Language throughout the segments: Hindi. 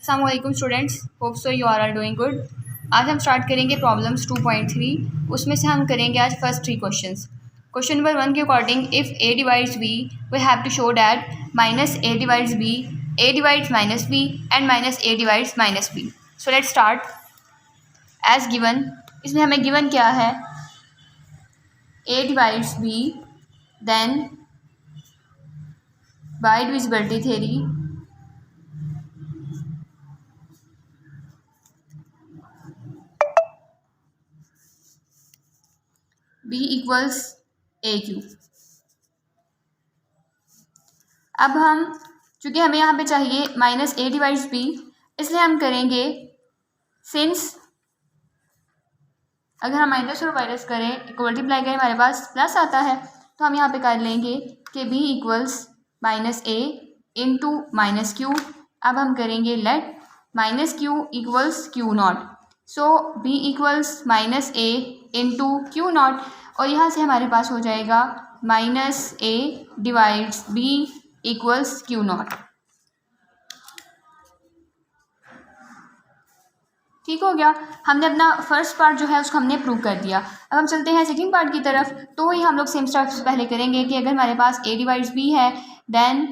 अस्सलाम वालेकुम students, hope so you are are doing good. आज हम स्टार्ट करेंगे प्रॉब्लम्स 2.3। उसमें से हम करेंगे आज फर्स्ट 3 क्वेश्चंस। क्वेश्चन नंबर 1 के according if A divides b we have to show that minus a divides b, a divides minus b and minus a divides minus b. So let's start as given. इसमें हमें गिवन क्या है, a divides b, then by divisibility theory b equals A Q. अब हम चूँकि हमें यहाँ पे चाहिए माइनस ए डिवाइड्स बी, इसलिए हम करेंगे सिंस अगर हम माइनस और माइनस करें मल्टीप्लाई करें हमारे पास प्लस आता है, तो हम यहाँ पे कर लेंगे कि b equals minus a into minus q. अब हम करेंगे let minus Q equals q naught. So b equals minus a into q naught, और यहाँ से हमारे पास हो जाएगा minus a divides b equals q naught. ठीक हो गया, हमने अपना फर्स्ट पार्ट जो है उसको हमने प्रूव कर दिया। अब हम चलते हैं सेकंड पार्ट की तरफ। तो वही हम लोग सेम स्टेप्स पहले करेंगे कि अगर हमारे पास a डिवाइड्स b है, देन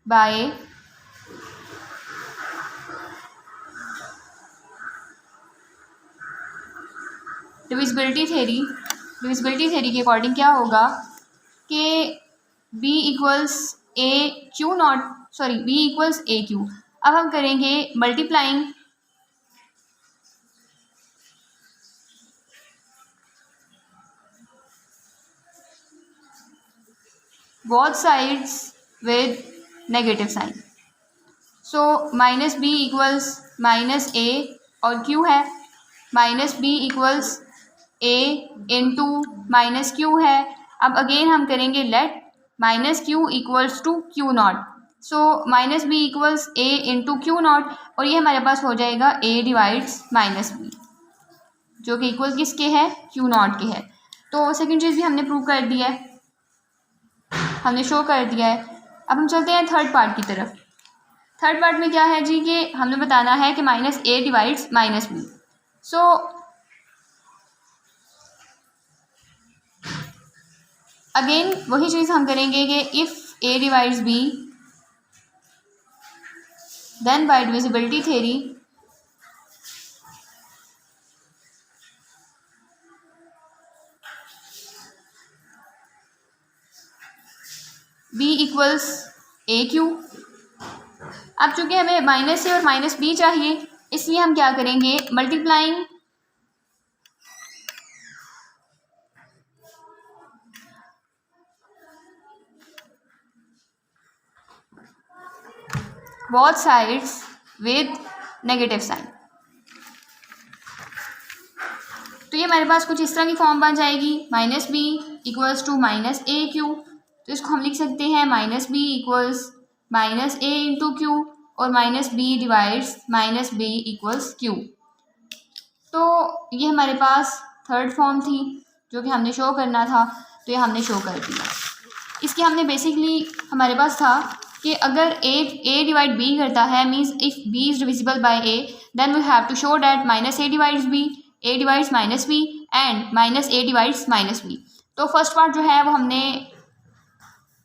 बाय डिविजिबिलिटी थ्योरी के अकॉर्डिंग क्या होगा कि b इक्वल्स ए Q naught, sorry b equals ए क्यू। अब हम करेंगे multiplying both sides with negative sign. So minus B equals minus A और क्यू है, minus B equals A into minus Q है। अब अगेन हम करेंगे let minus Q equals to Q naught. So minus B equals A into q naught, और ये हमारे पास हो जाएगा ए डिवाइड्स माइनस बी, जो कि इक्वल किसके है, क्यू नॉट के है। तो सेकेंड चीज़ भी हमने प्रूव कर दिया है, हमने शो कर दिया है। अब हम चलते हैं थर्ड पार्ट की तरफ। थर्ड पार्ट में क्या है जी कि हमने बताना है कि minus a divides minus b. So again वही चीज़ हम करेंगे कि if A divides b, then by divisibility theory b equals A Q. अब चूंकि हमें माइनस ए और माइनस बी चाहिए, इसलिए हम क्या करेंगे multiplying both sides with negative sign. तो ये हमारे पास कुछ इस तरह की फॉर्म बन जाएगी, minus B equals to minus a q. तो इसको हम लिख सकते हैं minus B equals minus a into q, और minus b divides minus B equals q. तो ये हमारे पास थर्ड फॉर्म थी जो कि हमने शो करना था, तो ये हमने शो कर दिया। इसकी हमने बेसिकली हमारे पास था कि अगर ए डिवाइड बी करता है, means if b is divisible by a, then we have to show that minus a divides b, a divides minus b and minus a divides minus b. तो फर्स्ट पार्ट जो है वो हमने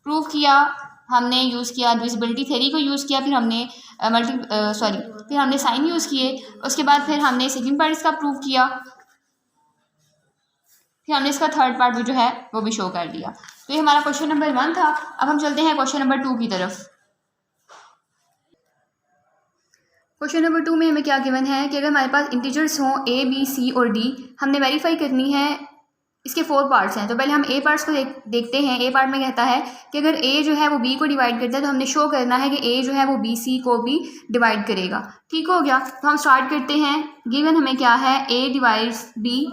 प्रूव किया, हमने यूज़ किया डिविजिबिलिटी थ्योरी को यूज़ किया, फिर हमने फिर हमने साइन यूज़ किए, उसके बाद फिर हमने सेकंड पार्ट इसका प्रूव किया, फिर हमने इसका थर्ड पार्ट भी जो है वो भी शो कर दिया। तो ये हमारा क्वेश्चन नंबर 1 था। अब हम चलते हैं क्वेश्चन नंबर 2 की तरफ। क्वेश्चन नंबर 2 में हमें क्या गिवन है कि अगर हमारे पास इंटीजर्स हों ए बी सी और डी, हमने वेरीफाई करनी है। इसके 4 पार्ट्स हैं, तो पहले हम ए पार्ट्स को देखते हैं। ए पार्ट में कहता है कि अगर ए जो है वो बी को डिवाइड करता है, तो हमने शो करना है कि ए जो है वो बी सी को भी डिवाइड करेगा। ठीक हो गया, तो हम स्टार्ट करते हैं। गिवन हमें क्या है, a divides b,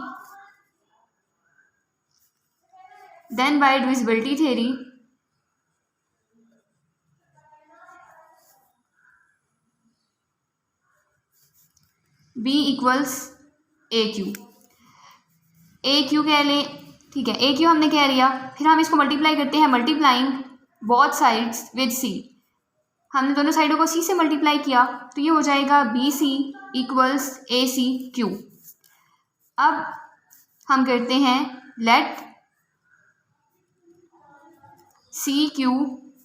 then by divisibility theory b equals A q. A q कह लें, ठीक है, ए क्यू हमने कह लिया। फिर हम इसको मल्टीप्लाई करते हैं, multiplying both sides with c. हमने दोनों साइडों को सी से मल्टीप्लाई किया तो ये हो जाएगा बी सी इक्वल्स ए सी क्यू। अब हम करते हैं let c q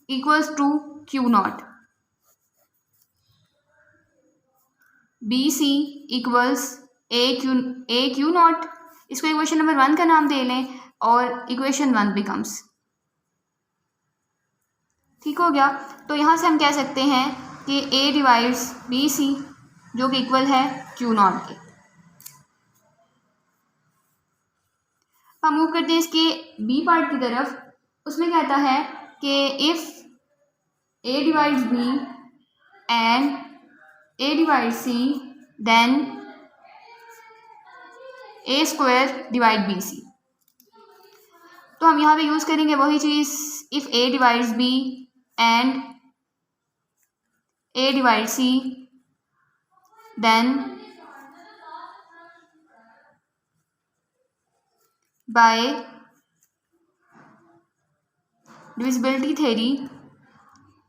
equals to Q naught, b c equals A Q naught. इसको इक्वेशन नंबर 1 का नाम दे लें और इक्वेशन 1 बिकम्स, ठीक हो गया। तो यहाँ से हम कह सकते हैं कि ए डिवाइड्स बी सी जो कि इक्वल है क्यू नॉट के। हम मूव करते हैं इसके बी पार्ट की तरफ। उसमें कहता है कि if A divides B and A divides C then A square divide B C. तो हम यहाँ पे यूज़ करेंगे वही चीज़, if A divides B and A divide C then by divisibility theory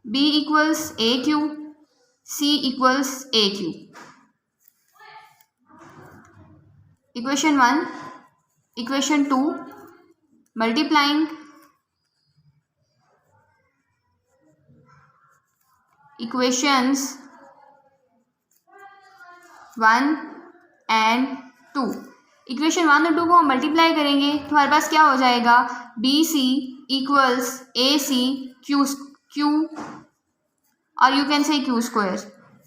B equals A Q C equals A Q. Equation 1 equation 2 multiplying equations 1 and 2। Equation 1 और 2 को हम मल्टीप्लाई करेंगे तो हमारे पास क्या हो जाएगा, बी सी इक्वल्स ए सी क्यू और you can say Q square,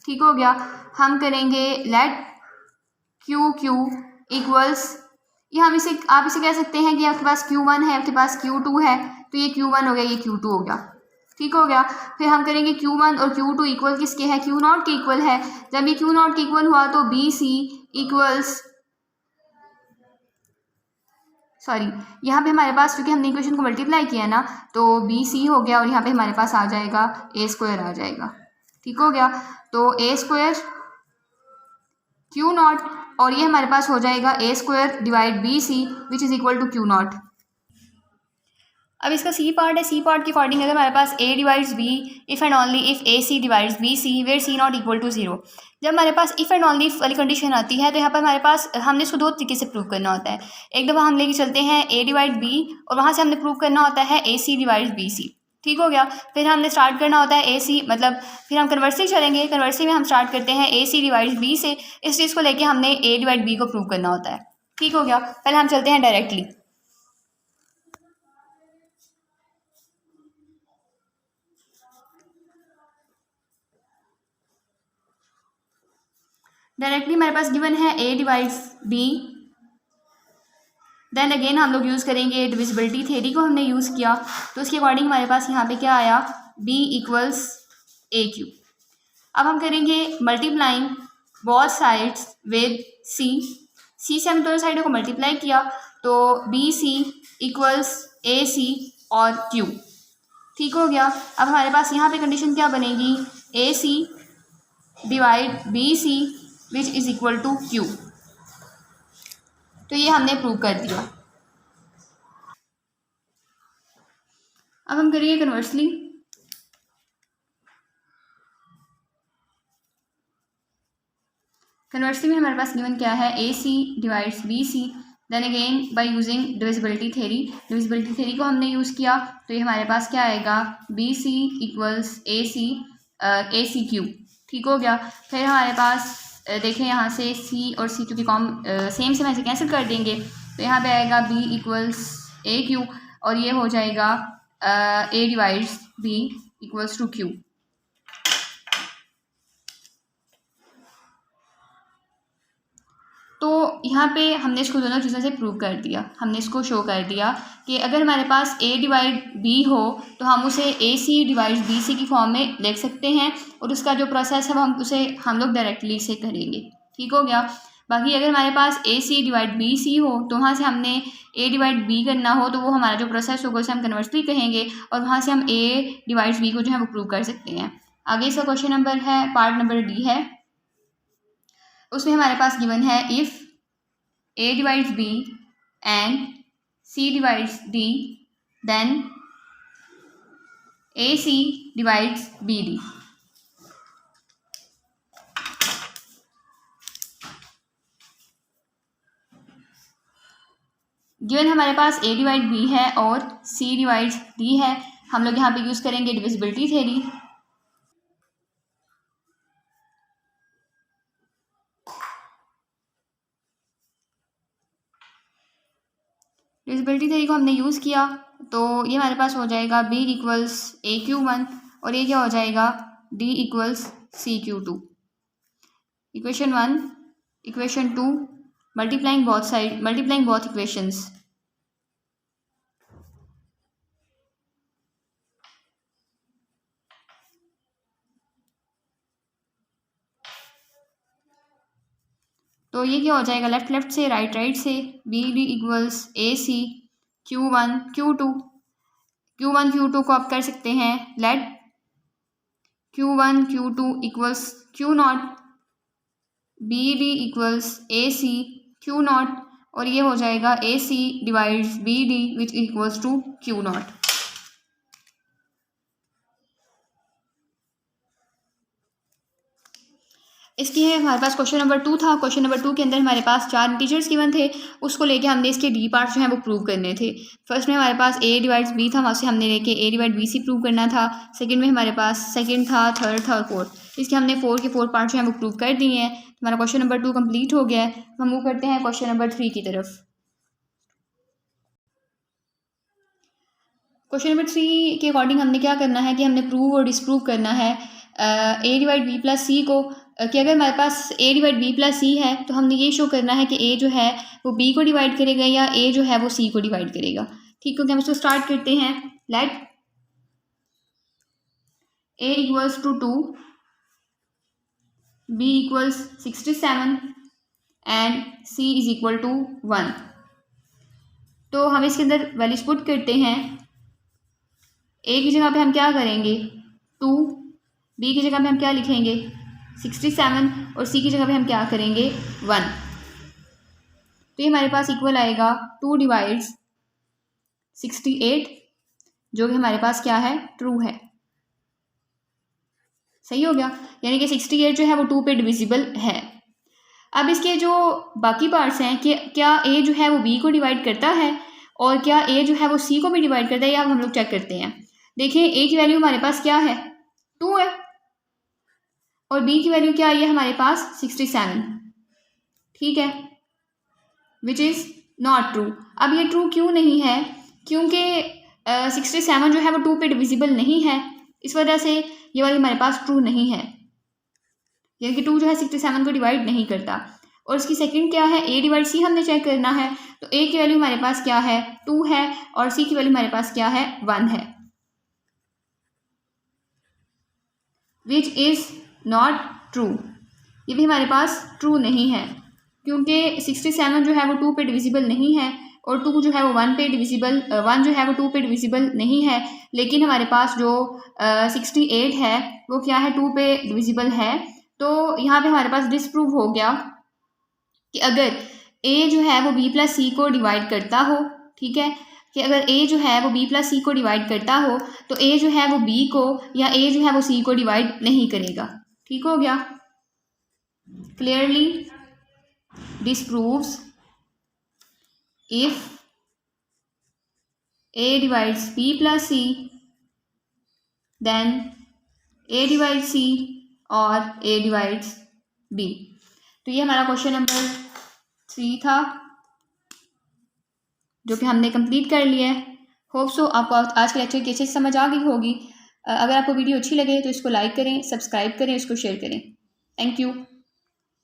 ठीक हो गया। हम करेंगे लेट क्यू इक्वल्स, ये हम इसे आप इसे कह सकते हैं कि आपके पास Q1 है, आपके पास Q2 है, तो ये Q1 हो गया, ये Q2 हो गया, ठीक हो गया। फिर हम करेंगे Q1 और Q2 इक्वल किसके है, Q नॉट के इक्वल है। जब ये Q नॉट के इक्वल हुआ तो बी सी इक्वल्स, सॉरी यहाँ पे हमारे पास क्योंकि हमने इक्वेशन को मल्टीप्लाई किया ना तो बी सी हो गया और यहाँ पे हमारे पास आ जाएगा ए स्क्वायर आ जाएगा, ठीक हो गया। तो ए स्क्वायर क्यू नॉट और ये हमारे पास हो जाएगा A square divide B C which is equal to Q naught. अब इसका सी पार्ट है, सी पार्ट के अकॉर्डिंग अगर हमारे पास A divides B if and only if A C divides B C where C not equal to 0। जब हमारे पास इफ़ एंड ओनली वाली कंडीशन आती है तो यहाँ पर हमारे पास हमने इसको 2 तरीके से प्रूव करना होता है। एक दफ़ा हम लेके चलते हैं ए डिवाइड बी और वहाँ से हमने प्रूव करना होता है ए सी डिवाइड्स बी सी, ठीक हो गया। फिर हमने स्टार्ट करना होता है ए सी, मतलब फिर हम कन्वर्सली चलेंगे, कन्वर्सली में हम स्टार्ट करते हैं ए सी डिवाइड्स बी से। इस चीज़ को लेके हमने ए डिवाइड बी को प्रूव करना होता है, ठीक हो गया। पहले हम चलते हैं डायरेक्टली। डायरेक्टली हमारे पास गिवन है a divides b, then again हम लोग यूज़ करेंगे डिविजिबिलिटी थ्योरी को हमने यूज़ किया तो उसके अकॉर्डिंग हमारे पास यहाँ पे क्या आया, b इक्वल्स ए क्यू। अब हम करेंगे multiplying both sides with c, c से हमने दोनों साइडों को मल्टीप्लाई किया तो बी सी इक्वल्स ए सी और q, ठीक हो गया। अब हमारे पास यहाँ पे कंडीशन क्या बनेगी, A C divide B C which is equal to q। तो ये हमने प्रूव कर दिया। अब हम करेंगे कन्वर्सली। कन्वर्सली में हमारे पास गिवन क्या है, A C divides B C, then again by using divisibility theory, divisibility theory को हमने यूज़ किया तो ये हमारे पास क्या आएगा, बी सी इक्वल्स ए सी क्यू, ठीक हो गया। फिर हमारे पास देखें यहाँ से c और c चूँकि सेम से ऐसे कैंसिल कर देंगे तो यहाँ पे आएगा b इक्वल्स ए क्यू और ये हो जाएगा a divides b equals to q। तो यहाँ पे हमने इसको दोनों चीज़ों से प्रूव कर दिया, हमने इसको शो कर दिया कि अगर हमारे पास a डिवाइड b हो तो हम उसे ए सी डिवाइड बी सी की फॉर्म में लिख सकते हैं और उसका जो प्रोसेस है वो हम लोग डायरेक्टली से करेंगे, ठीक हो गया। बाकी अगर हमारे पास ए सी डिवाइड बी सी हो तो वहाँ से हमने ए डिवाइड बी करना हो तो वो हमारा जो प्रोसेस होगा उसे हम कन्वर्सली कहेंगे और वहाँ से हम ए डिवाइड्स बी को जो है वो प्रूव कर सकते हैं। आगे इसका क्वेश्चन नंबर है, पार्ट नंबर डी है, उसमें हमारे पास गिवन है if a divides b and c divides d then ac divides bd। Given हमारे पास a डिवाइड b है और c डिवाइड्स d है। हम लोग यहाँ पे यूज़ करेंगे डिविजिबिलिटी थ्योरी। डिविजिबिलिटी थ्योरी को हमने यूज़ किया तो ये हमारे पास हो जाएगा b इक्वल्स a/1 और ये क्या हो जाएगा d equals c/2। Equation 1 equation 2 multiplying both equations. तो ये क्या हो जाएगा लेफ्ट से राइट से बी डी इक्वल्स ए सी Q1 Q2 को आप कर सकते हैं let Q1 Q2 equals Q0 B D equals ए सी Q0 और ये हो जाएगा A C divides B D which equals to Q0। इसकी है हमारे पास क्वेश्चन नंबर 2 था। क्वेश्चन नंबर 2 के अंदर हमारे पास 4 इंटीजर्स गिवन थे, उसको लेके हमने इसके डी पार्ट्स जो हैं वो प्रूव करने थे। फर्स्ट में हमारे पास a डिवाइड्स b था, वहाँ से हमने लेके a divide b c prove करना था। सेकंड में हमारे पास सेकंड था, थर्ड था और फोर्थ। इसके हमने 4 के 4 पार्ट्स जो हैं वो प्रूव कर दिए हैं। हमारा क्वेश्चन नंबर 2 कंप्लीट हो गया है। हम मूव करते हैं क्वेश्चन नंबर 3 की तरफ। क्वेश्चन नंबर 3 के अकॉर्डिंग हमने क्या करना है कि हमने प्रूव और डिसप्रूव करना है a डिवाइड b प्लस सी को कि अगर हमारे पास a डिवाइड b प्लस सी है तो हमने ये शो करना है कि a जो है वो b को डिवाइड करेगा या a जो है वो c को डिवाइड करेगा। ठीक, क्योंकि हम इसको स्टार्ट करते हैं। Let a equals to 2, b equals 67 and c is equal to 1। तो हम इसके अंदर वैल्यूज पुट करते हैं। a की जगह पे हम क्या करेंगे 2, b की जगह पे हम क्या लिखेंगे 67 और c की जगह पे हम क्या करेंगे 1। तो ये हमारे पास इक्वल आएगा 2 डिवाइड्स 68 जो कि हमारे पास क्या है ट्रू है। सही हो गया, यानी कि 68 जो है वो 2 पे डिविजिबल है। अब इसके जो बाकी पार्ट्स हैं कि क्या a जो है वो b को डिवाइड करता है और क्या a जो है वो c को भी डिवाइड करता है, या हम लोग चेक करते हैं। देखें a की वैल्यू हमारे पास क्या है 2 है और b की वैल्यू क्या आई है हमारे पास 67। ठीक है, विच इज़ नॉट ट्रू। अब ये ट्रू क्यों नहीं है, क्योंकि 67 जो है वो 2 पे डिविजिबल नहीं है, इस वजह से ये वाली हमारे पास ट्रू नहीं है, यानी कि 2 जो है 67 को डिवाइड नहीं करता। और इसकी सेकंड क्या है a डिवाइड c हमने चेक करना है। तो a की वैल्यू हमारे पास क्या है 2 है और c की वैल्यू हमारे पास क्या है 1 है, विच इज़ नॉट ट्रू। ये भी हमारे पास ट्रू नहीं है क्योंकि 67 जो है वो 2 पे डिविजिबल नहीं है और 2 जो है वो 1 पे डिविजिबल 1 जो है वो 2 पे डिविजिबल नहीं है। लेकिन हमारे पास जो 68 है वो क्या है 2 पे डिविजिबल है। तो यहाँ पे हमारे पास डिसप्रूव हो गया कि अगर a जो है वो b प्लस सी को डिवाइड करता हो, ठीक है, कि अगर a जो है वो b प्लस सी को डिवाइड करता हो तो a जो है वो b को या a जो है वो c को डिवाइड नहीं करेगा। ठीक हो गया, clearly disproves if a divides b plus c then a divides c और a divides b। तो ये हमारा क्वेश्चन नंबर 3 था जो कि हमने कंप्लीट कर लिया है। होप सो आपको आज के लेक्चर की अच्छे से समझ आ गई होगी। अगर आपको वीडियो अच्छी लगे तो इसको लाइक करें, सब्सक्राइब करें, इसको शेयर करें। Thank you.